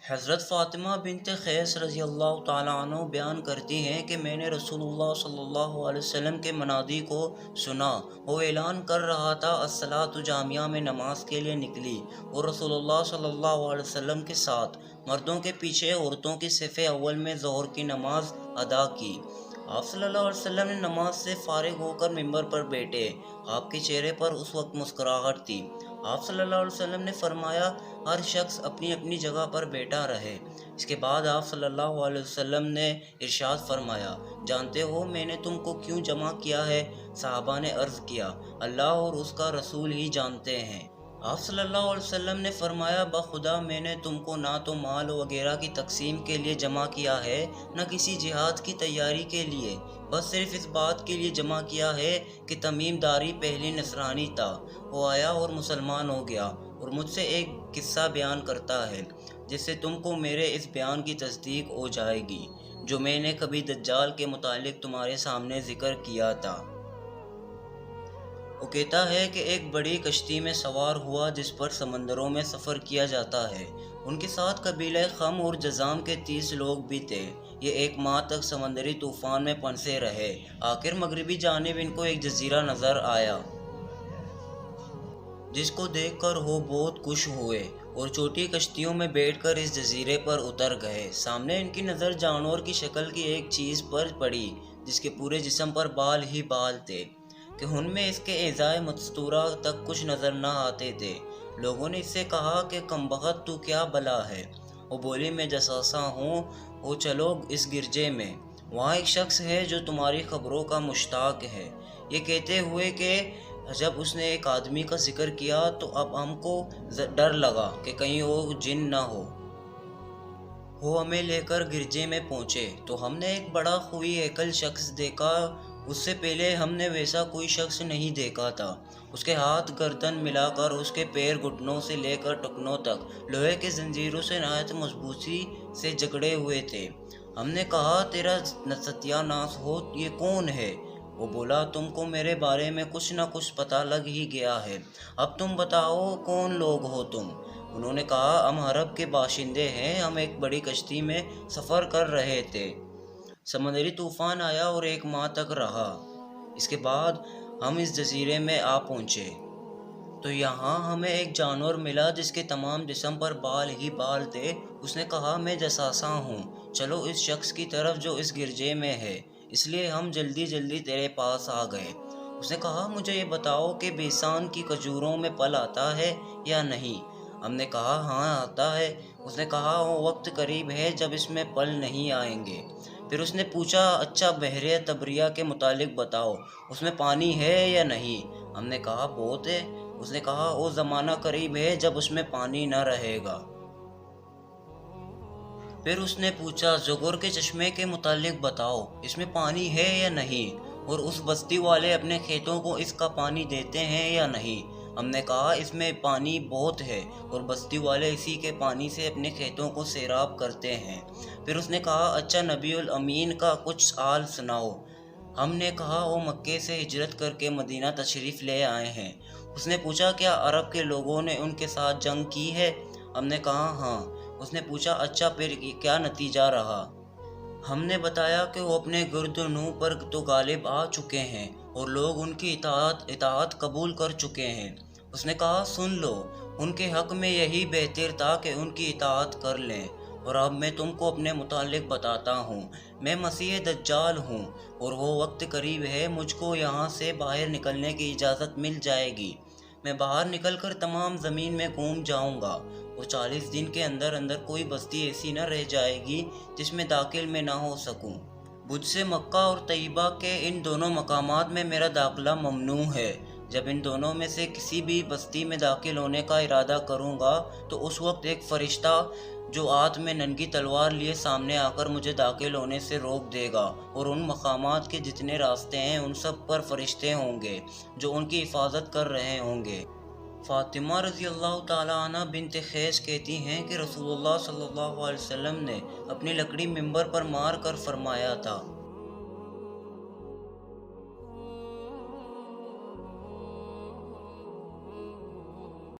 حضرت فاطمہ بنت قیس رضی اللہ تعالیٰ عنہ بیان کرتی ہیں کہ میں نے رسول اللہ صلی اللہ علیہ وسلم کے منادی کو سنا۔ وہ اعلان کر رہا تھا، الصلاۃ جامعہ میں نماز کے لیے نکلی اور رسول اللہ صلی اللہ علیہ وسلم کے ساتھ مردوں کے پیچھے عورتوں کی صف اول میں ظہر کی نماز ادا کی۔ آپ صلی اللہ علیہ وسلم نے نماز سے فارغ ہو کر ممبر پر بیٹھے۔ آپ کے چہرے پر اس وقت مسکراہٹ تھی۔ آپ صلی اللہ علیہ وسلم نے فرمایا، ہر شخص اپنی اپنی جگہ پر بیٹھا رہے۔ اس کے بعد آپ صلی اللہ علیہ وسلم نے ارشاد فرمایا، جانتے ہو میں نے تم کو کیوں جمع کیا ہے؟ صحابہ نے عرض کیا، اللہ اور اس کا رسول ہی جانتے ہیں۔ آپ صلی اللہ علیہ وسلم نے فرمایا، بخدا میں نے تم کو نہ تو مال وغیرہ کی تقسیم کے لیے جمع کیا ہے، نہ کسی جہاد کی تیاری کے لیے، بس صرف اس بات کے لیے جمع کیا ہے کہ تمیم داری پہلی نصرانی تھا، وہ آیا اور مسلمان ہو گیا اور مجھ سے ایک قصہ بیان کرتا ہے جس سے تم کو میرے اس بیان کی تصدیق ہو جائے گی جو میں نے کبھی دجال کے متعلق تمہارے سامنے ذکر کیا تھا۔ وہ کہتا ہے کہ ایک بڑی کشتی میں سوار ہوا جس پر سمندروں میں سفر کیا جاتا ہے۔ ان کے ساتھ قبیلہ خم اور جذام کے 30 لوگ بھی تھے۔ یہ 1 ماہ تک سمندری طوفان میں پھنسے رہے۔ آخر مغربی جانب ان کو ایک جزیرہ نظر آیا جس کو دیکھ کر وہ بہت خوش ہوئے اور چھوٹی کشتیوں میں بیٹھ کر اس جزیرے پر اتر گئے۔ سامنے ان کی نظر جانور کی شکل کی ایک چیز پر پڑی جس کے پورے جسم پر بال ہی بال تھے کہ ان میں اس کے اعضائے مستورہ تک کچھ نظر نہ آتے تھے۔ لوگوں نے اس سے کہا کہ کمبخت تو کیا بلا ہے؟ وہ بولی، میں جساسا ہوں۔ وہ چلو اس گرجے میں، وہاں ایک شخص ہے جو تمہاری خبروں کا مشتاق ہے۔ یہ کہتے ہوئے کہ جب اس نے ایک آدمی کا ذکر کیا تو اب ہم کو ڈر لگا کہ کہیں وہ جن نہ ہو۔ وہ ہمیں لے کر گرجے میں پہنچے تو ہم نے ایک بڑا خوی ہیکل شخص دیکھا۔ اس سے پہلے ہم نے ویسا کوئی شخص نہیں دیکھا تھا۔ اس کے ہاتھ گردن ملا کر اس کے پیر گھٹنوں سے لے کر ٹکنوں تک لوہے کے زنجیروں سے نہایت مضبوطی سے جکڑے ہوئے تھے۔ ہم نے کہا، تیرا ستیہ ناش ہو، یہ کون ہے؟ وہ بولا، تم کو میرے بارے میں کچھ نہ کچھ پتہ لگ ہی گیا ہے، اب تم بتاؤ کون لوگ ہو تم؟ انہوں نے کہا، ہم عرب کے باشندے ہیں، ہم ایک بڑی کشتی میں سفر کر رہے تھے۔ سمندری طوفان آیا اور 1 ماہ تک رہا۔ اس کے بعد ہم اس جزیرے میں آ پہنچے تو یہاں ہمیں ایک جانور ملا جس کے تمام جسم پر بال ہی بال تھے۔ اس نے کہا، میں جساسا ہوں، چلو اس شخص کی طرف جو اس گرجے میں ہے، اس لیے ہم جلدی جلدی تیرے پاس آ گئے۔ اس نے کہا، مجھے یہ بتاؤ کہ بیسان کی کھجوروں میں پھل آتا ہے یا نہیں؟ ہم نے کہا، ہاں آتا ہے۔ اس نے کہا، وہ وقت قریب ہے جب اس میں پھل نہیں آئیں گے۔ پھر اس نے پوچھا، اچھا بحیرہ طبریہ کے متعلق بتاؤ، اس میں پانی ہے یا نہیں؟ ہم نے کہا، بہت ہے۔ اس نے کہا، وہ زمانہ قریب ہے جب اس میں پانی نہ رہے گا۔ پھر اس نے پوچھا، زغر کے چشمے کے متعلق بتاؤ، اس میں پانی ہے یا نہیں؟ اور اس بستی والے اپنے کھیتوں کو اس کا پانی دیتے ہیں یا نہیں؟ ہم نے کہا، اس میں پانی بہت ہے اور بستی والے اسی کے پانی سے اپنے کھیتوں کو سیراب کرتے ہیں۔ پھر اس نے کہا، اچھا نبی الامین کا کچھ حال سناؤ۔ ہم نے کہا، وہ مکے سے ہجرت کر کے مدینہ تشریف لے آئے ہیں۔ اس نے پوچھا، کیا عرب کے لوگوں نے ان کے ساتھ جنگ کی ہے؟ ہم نے کہا، ہاں۔ اس نے پوچھا، اچھا پھر کیا نتیجہ رہا؟ ہم نے بتایا کہ وہ اپنے گرد نو پر تو غالب آ چکے ہیں اور لوگ ان کی اطاعت قبول کر چکے ہیں۔ اس نے کہا، سن لو، ان کے حق میں یہی بہتر تھا کہ ان کی اطاعت کر لیں۔ اور اب میں تم کو اپنے متعلق بتاتا ہوں، میں مسیح دجال ہوں اور وہ وقت قریب ہے، مجھ کو یہاں سے باہر نکلنے کی اجازت مل جائے گی۔ میں باہر نکل کر تمام زمین میں گھوم جاؤں گا اور 40 دن کے اندر اندر کوئی بستی ایسی نہ رہ جائے گی جس میں داخل میں نہ ہو سکوں۔ مجھ سے مکہ اور طیبہ کے ان دونوں مقامات میں میرا داخلہ ممنوع ہے۔ جب ان دونوں میں سے کسی بھی بستی میں داخل ہونے کا ارادہ کروں گا تو اس وقت ایک فرشتہ جو ہاتھ میں ننگی تلوار لیے سامنے آ کر مجھے داخل ہونے سے روک دے گا، اور ان مقامات کے جتنے راستے ہیں ان سب پر فرشتے ہوں گے جو ان کی حفاظت کر رہے ہوں گے۔ فاطمہ رضی اللہ تعالیٰ عنہ بنت قیس کہتی ہیں کہ رسول اللہ صلی اللہ علیہ وسلم نے اپنی لکڑی ممبر پر مار کر فرمایا تھا،